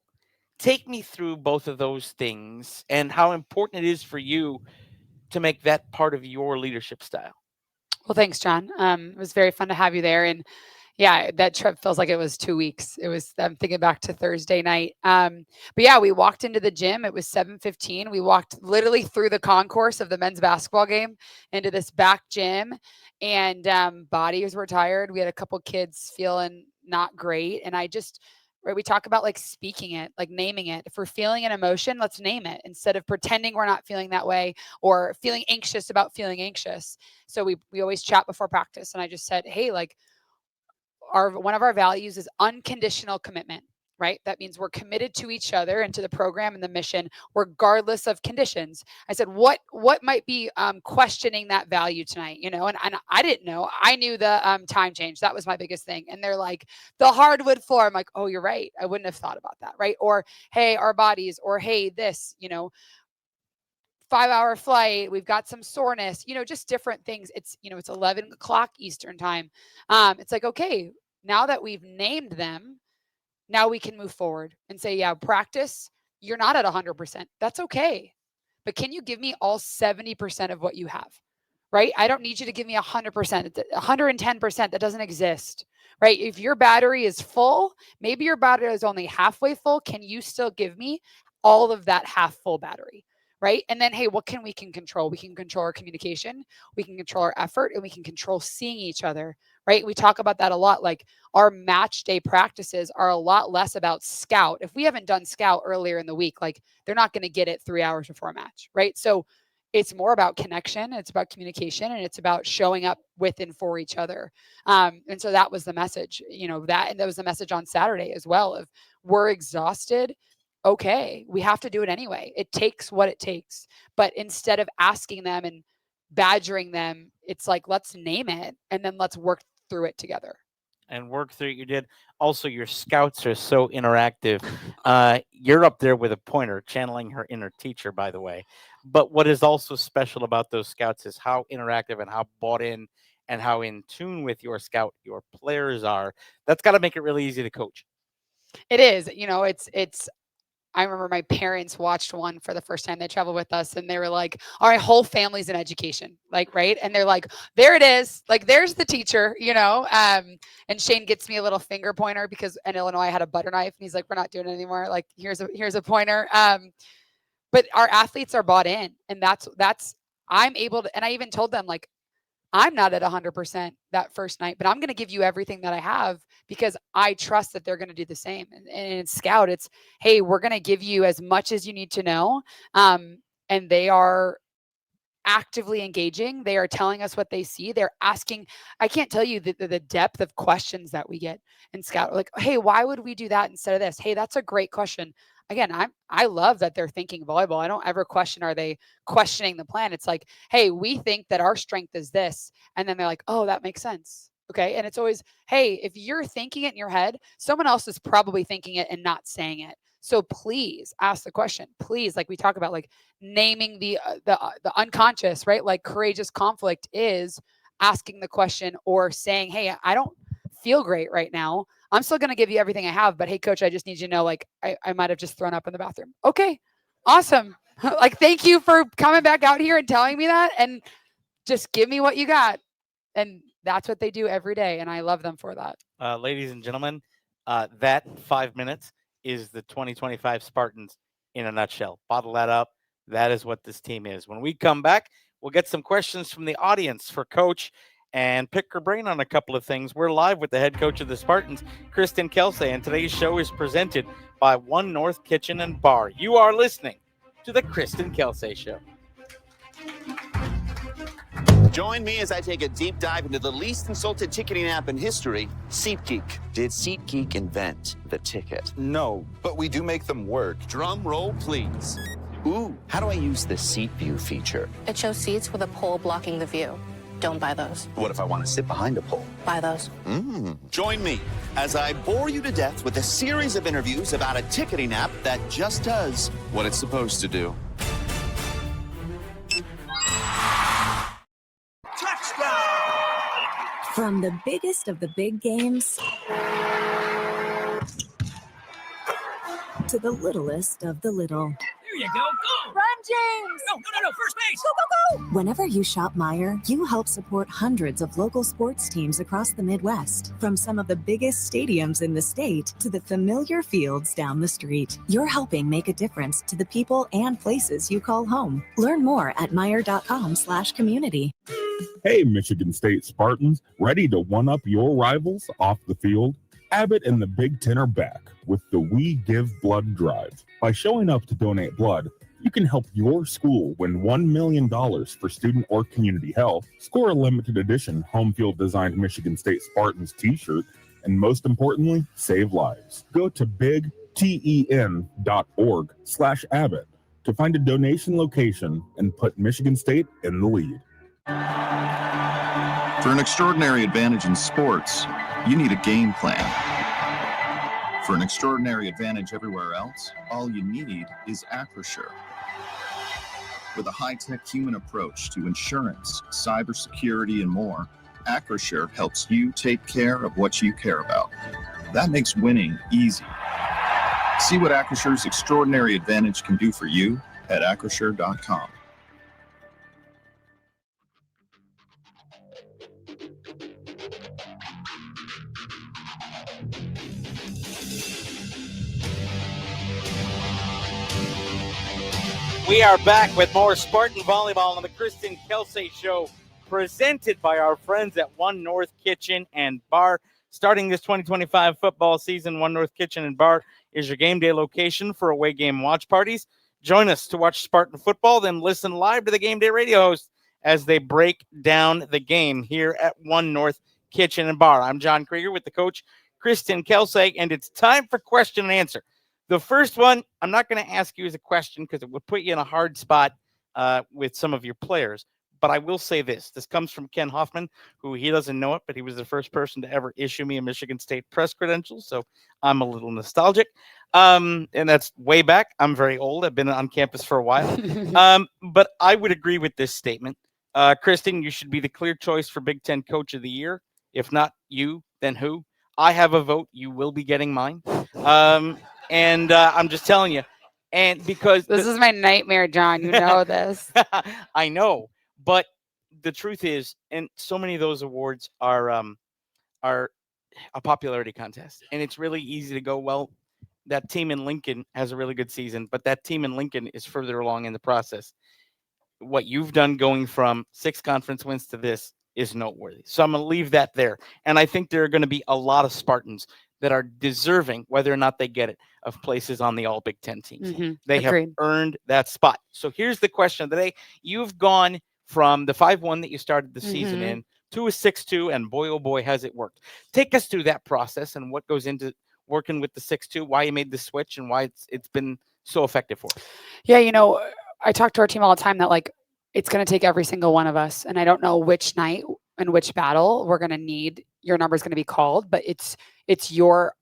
Take me through both of those things and how important it is for you to make that part of your leadership style. Well, thanks, John. It was very fun to have you there. And yeah, that trip feels like it was 2 weeks. I'm thinking back to Thursday night. But yeah, we walked into the gym. It was 7:15. We walked literally through the concourse of the men's basketball game into this back gym, and bodies were tired. We had a couple kids feeling not great. And I just right? We talk about like speaking it, like naming it. If we're feeling an emotion, let's name it instead of pretending we're not feeling that way or feeling anxious about feeling anxious. So we always chat before practice. And I just said, hey, like one of our values is unconditional commitment. Right? That means we're committed to each other and to the program and the mission, regardless of conditions. I said, what might be questioning that value tonight? You know, and I didn't know. I knew the time change. That was my biggest thing. And they're like, the hardwood floor. I'm like, oh, you're right. I wouldn't have thought about that. Right? Or, hey, our bodies. Or, hey, this, you know, 5-hour flight. We've got some soreness. You know, just different things. It's, you know, it's 11 o'clock Eastern time. It's like, okay, now that we've named them, now we can move forward and say, yeah, practice, you're not at 100%. That's okay. But can you give me all 70% of what you have, right? I don't need you to give me 100%, 110%. That doesn't exist, right? If your battery is full, maybe your battery is only halfway full. Can you still give me all of that half full battery, right? And then, hey, what can we control? We can control our communication. We can control our effort, and we can control seeing each other, right? We talk about that a lot. Like our match day practices are a lot less about scout. If we haven't done scout earlier in the week, like they're not going to get it 3 hours before a match, right? So it's more about connection. It's about communication, and it's about showing up with and for each other. And so that was the message, you know, and that was the message on Saturday as well of we're exhausted. Okay, we have to do it anyway. It takes what it takes. But instead of asking them and badgering them, it's like, let's name it and then let's work through it together. And work through it. You did. Also, your scouts are so interactive. You're up there with a pointer, channeling her inner teacher, by the way. But what is also special about those scouts is how interactive and how bought in and how in tune with your scout your players are. That's got to make it really easy to coach. It is. You know, it's I remember my parents watched one for the first time. They traveled with us and they were like, our whole family's in education, like, right. And they're like, there it is. Like, there's the teacher, you know? And Shane gets me a little finger pointer because in Illinois I had a butter knife and he's like, we're not doing it anymore. Like, here's a pointer. But our athletes are bought in, and that's I'm able to, and I even told them, like, I'm not at 100% that first night, but I'm going to give you everything that I have because I trust that they're going to do the same. And in Scout, it's, hey, we're going to give you as much as you need to know. And they are actively engaging. They are telling us what they see. They're asking. I can't tell you the depth of questions that we get in Scout. Like, hey, why would we do that instead of this? Hey, that's a great question. Again, I love that they're thinking volleyball. I don't ever question, are they questioning the plan? It's like, hey, we think that our strength is this. And then they're like, oh, that makes sense. Okay. And it's always, hey, if you're thinking it in your head, someone else is probably thinking it and not saying it. So please ask the question. Please, like we talk about, like naming the unconscious, right? Like courageous conflict is asking the question or saying, hey, I don't feel great right now. I'm still going to give you everything I have, but hey, coach, I just need you to know, like, I might have just thrown up in the bathroom. Okay, awesome. Like, thank you for coming back out here and telling me that, and just give me what you got. And that's what they do every day, and I love them for that. Ladies and gentlemen, that 5 minutes is the 2025 Spartans in a nutshell. Bottle that up. That is what this team is. When we come back, we'll get some questions from the audience for Coach and pick her brain on a couple of things. We're live with the head coach of the Spartans, Kristen Kelsay, and today's show is presented by One North Kitchen and Bar. You are listening to the Kristen Kelsay Show. Join me as I take a deep dive into the least insulted ticketing app in history, SeatGeek. Did SeatGeek invent the ticket? No, but we do make them work. Drum roll, please. Ooh, how do I use the seat view feature? It shows seats with a pole blocking the view. Don't buy those. What if I want to sit behind a pole? Buy those. Join me as I bore you to death with a series of interviews about a ticketing app that just does what it's supposed to do. From the biggest of the big games to the littlest of the little. There you go. Go! Run, James! No. First base! Go, go, go! Whenever you shop Meijer, you help support hundreds of local sports teams across the Midwest. From some of the biggest stadiums in the state to the familiar fields down the street. You're helping make a difference to the people and places you call home. Learn more at Meijer.com/community. Hey, Michigan State Spartans, ready to one-up your rivals off the field? Abbott and the Big Ten are back with the We Give Blood Drive. By showing up to donate blood, you can help your school win $1 million for student or community health, score a limited edition home field designed Michigan State Spartans t-shirt, and most importantly, save lives. Go to bigten.org/Abbott to find a donation location and put Michigan State in the lead. For an extraordinary advantage in sports, you need a game plan. For an extraordinary advantage everywhere else, all you need is Acrisure. With a high-tech human approach to insurance, cybersecurity, and more, Acrisure helps you take care of what you care about. That makes winning easy. See what Acrisure's extraordinary advantage can do for you at acrisure.com. We are back with more Spartan Volleyball on the Kristen Kelsay Show, presented by our friends at One North Kitchen and Bar. Starting this 2025 football season, One North Kitchen and Bar is your game day location for away game watch parties. Join us to watch Spartan football, then listen live to the game day radio hosts as they break down the game here at One North Kitchen and Bar. I'm John Kreger with the coach, Kristen Kelsay, and it's time for question and answer. The first one, I'm not going to ask you as a question because it would put you in a hard spot with some of your players. But I will say this. This comes from Ken Hoffman, who he doesn't know it, but he was the first person to ever issue me a Michigan State press credential. So I'm a little nostalgic. And that's way back. I'm very old. I've been on campus for a while. But I would agree with this statement. Kristen, you should be the clear choice for Big Ten Coach of the Year. If not you, then who? I have a vote. You will be getting mine. And I'm just telling you, and because this is my nightmare, John, you know this. I know, but the truth is, and so many of those awards are a popularity contest, and it's really easy to go, well, that team in Lincoln has a really good season, but that team in Lincoln is further along in the process. What you've done going from 6 conference wins to this is noteworthy. So I'm going to leave that there. And I think there are going to be a lot of Spartans that are deserving, whether or not they get it, of places on the all Big Ten teams. Mm-hmm. They have earned that spot. So here's the question of the day. You've gone from the 5-1 that you started the season in to a 6-2, and boy, oh boy, has it worked. Take us through that process and what goes into working with the 6-2, why you made the switch, and why it's been so effective for you. Yeah, you know, I talk to our team all the time that, like, it's going to take every single one of us. And I don't know which night and which battle we're going to need your number is going to be called, but it's your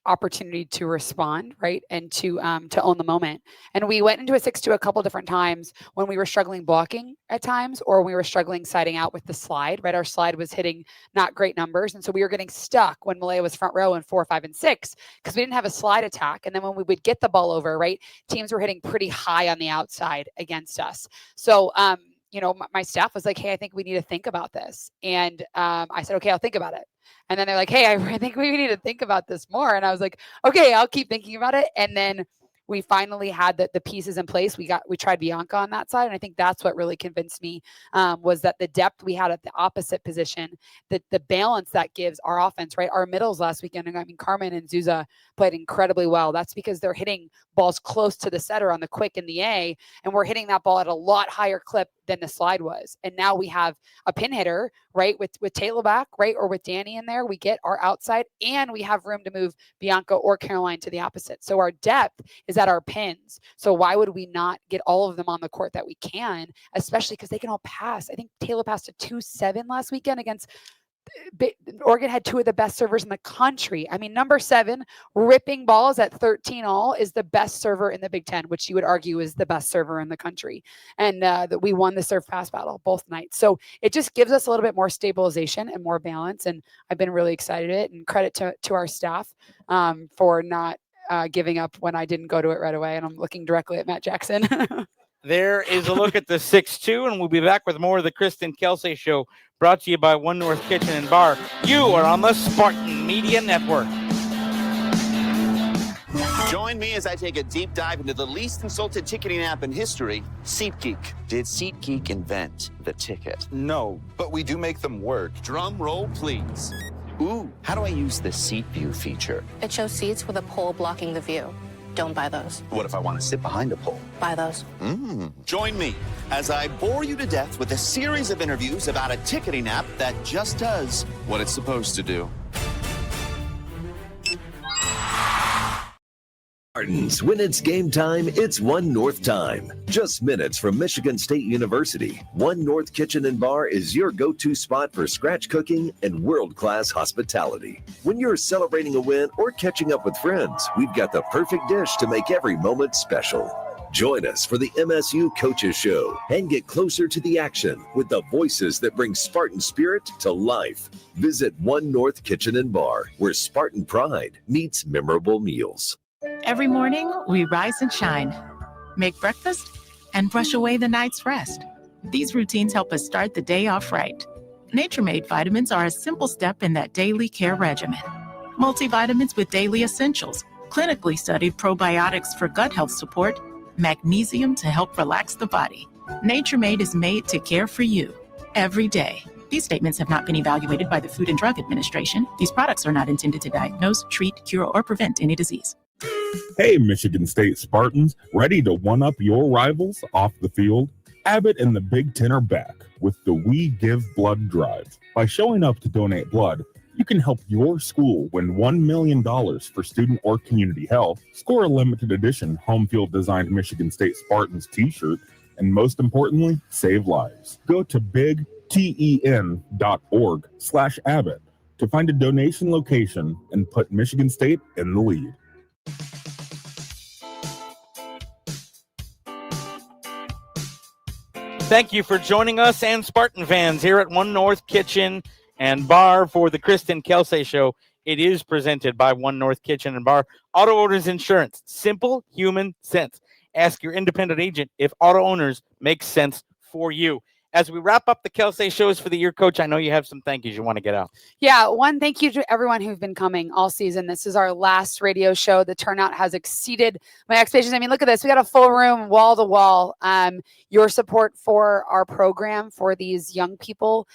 opportunity to respond, right? And to own the moment. And we went into a 6-2 a couple different times when we were struggling blocking at times, or we were struggling siding out with the slide, right? Our slide was hitting not great numbers. And so we were getting stuck when Malaya was front row in 4, 5, and 6, because we didn't have a slide attack. And then when we would get the ball over, right, teams were hitting pretty high on the outside against us. So, you know, my staff was like, hey, I think we need to think about this. And I said, okay, I'll think about it. And then they're like, hey, I think we need to think about this more. And I was like, okay, I'll keep thinking about it. And then we finally had the pieces in place. We tried Bianca on that side. And I think that's what really convinced me was that the depth we had at the opposite position, the balance that gives our offense, right? Our middles last weekend, I mean, Carmen and Zuza played incredibly well. That's because they're hitting balls close to the setter on the quick and the A, and we're hitting that ball at a lot higher clip than the slide was. And now we have a pin hitter, right? With Taylor back, right? Or with Danny in there, we get our outside, and we have room to move Bianca or Caroline to the opposite. So our depth is at our pins. So why would we not get all of them on the court that we can, especially because they can all pass? I think Taylor passed a 2-7 last weekend against Oregon. Had 2 of the best servers in the country. I mean, number 7 ripping balls at 13 all is the best server in the Big Ten, which you would argue is the best server in the country. And that we won the serve pass battle both nights. So it just gives us a little bit more stabilization and more balance. And I've been really excited at it, and credit to our staff for not giving up when I didn't go to it right away. And I'm looking directly at Matt Jackson. There is a look at the 6-2, and we'll be back with more of the Kristen Kelsay Show, brought to you by One North Kitchen and Bar. You are on the Spartan Media Network. Join me as I take a deep dive into the least insulted ticketing app in history, SeatGeek. Did SeatGeek invent the ticket? No, but we do make them work. Drum roll, please. Ooh, how do I use the seat view feature? It shows seats with a pole blocking the view. Don't buy those. What if I want to sit behind a pole? Buy those. Join me as I bore you to death with a series of interviews about a ticketing app that just does what it's supposed to do. Spartans, when it's game time, it's One North time. Just minutes from Michigan State University, One North Kitchen and Bar is your go-to spot for scratch cooking and world-class hospitality. When you're celebrating a win or catching up with friends, we've got the perfect dish to make every moment special. Join us for the MSU Coaches Show and get closer to the action with the voices that bring Spartan spirit to life. Visit One North Kitchen and Bar, where Spartan pride meets memorable meals. Every morning, we rise and shine, make breakfast, and brush away the night's rest. These routines help us start the day off right. Nature-Made vitamins are a simple step in that daily care regimen. Multivitamins with daily essentials, clinically studied probiotics for gut health support, magnesium to help relax the body. Nature-Made is made to care for you every day. These statements have not been evaluated by the Food and Drug Administration. These products are not intended to diagnose, treat, cure, or prevent any disease. Hey, Michigan State Spartans, ready to one-up your rivals off the field? Abbott and the Big Ten are back with the We Give Blood Drive. By showing up to donate blood, you can help your school win $1 million for student or community health, score a limited edition home field designed Michigan State Spartans t-shirt, and most importantly, save lives. Go to bigten.org/Abbott to find a donation location and put Michigan State in the lead. Thank you for joining us and Spartan fans here at One North Kitchen and Bar for the Kristen Kelsay Show. It is presented by One North Kitchen and Bar. Auto Owners Insurance, simple human sense. Ask your independent agent if auto owners make sense for you. As we wrap up the Kelsay shows for the year, Coach, I know you have some thank yous you want to get out. Yeah, one, thank you to everyone who's been coming all season. This is our last radio show. The turnout has exceeded my expectations. I mean, look at this. We got a full room, wall to wall. Your support for our program, for these young people,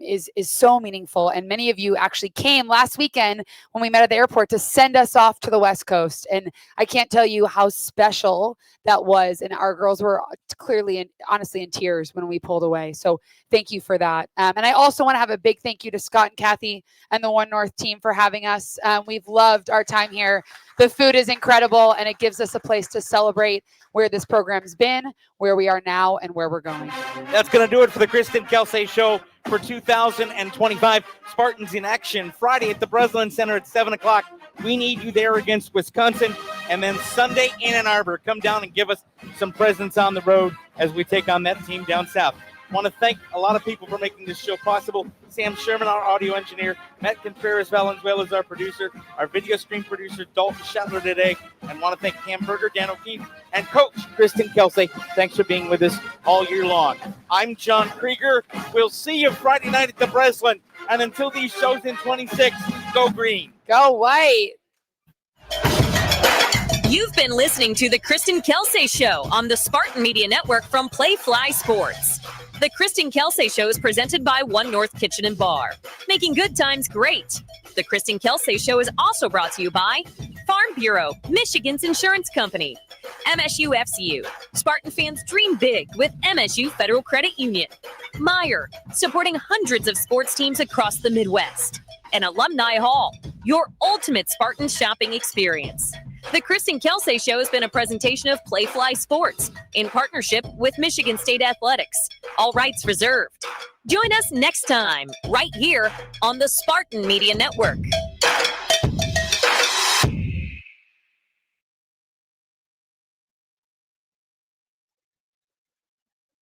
is so meaningful. And many of you actually came last weekend when we met at the airport to send us off to the West Coast. And I can't tell you how special that was. And our girls were clearly and honestly in tears when we pulled away. So thank you for that. And I also want to have a big thank you to Scott and Kathy and the One North team for having us. We've loved our time here. The food is incredible, and it gives us a place to celebrate where this program's been, where we are now, and where we're going. That's going to do it for the Kristen Kelsay Show for 2025. Spartans in action Friday at the Breslin Center at 7 o'clock. We need you there against Wisconsin. And then Sunday in Ann Arbor. Come down and give us some presence on the road as we take on that team down south. I want to thank a lot of people for making this show possible. Sam Sherman, our audio engineer, Matt Contreras Valenzuela is our producer, our video screen producer, Dalton Shetler today, and want to thank Cam Berger, Dan O'Keefe, and Coach Kristen Kelsay. Thanks for being with us all year long. I'm John Kreger. We'll see you Friday night at the Breslin. And until these shows in 26, go green. Go white. You've been listening to the Kristen Kelsay Show on the Spartan Media Network from Playfly Sports. The Kristen Kelsay Show is presented by One North Kitchen and Bar, making good times great. The Kristen Kelsay Show is also brought to you by Farm Bureau, Michigan's insurance company, MSU FCU, Spartan fans dream big with MSU Federal Credit Union, Meijer, supporting hundreds of sports teams across the Midwest, and Alumni Hall, your ultimate Spartan shopping experience. The Kristen Kelsay Show has been a presentation of Playfly Sports in partnership with Michigan State Athletics. All rights reserved. Join us next time, right here on the Spartan Media Network.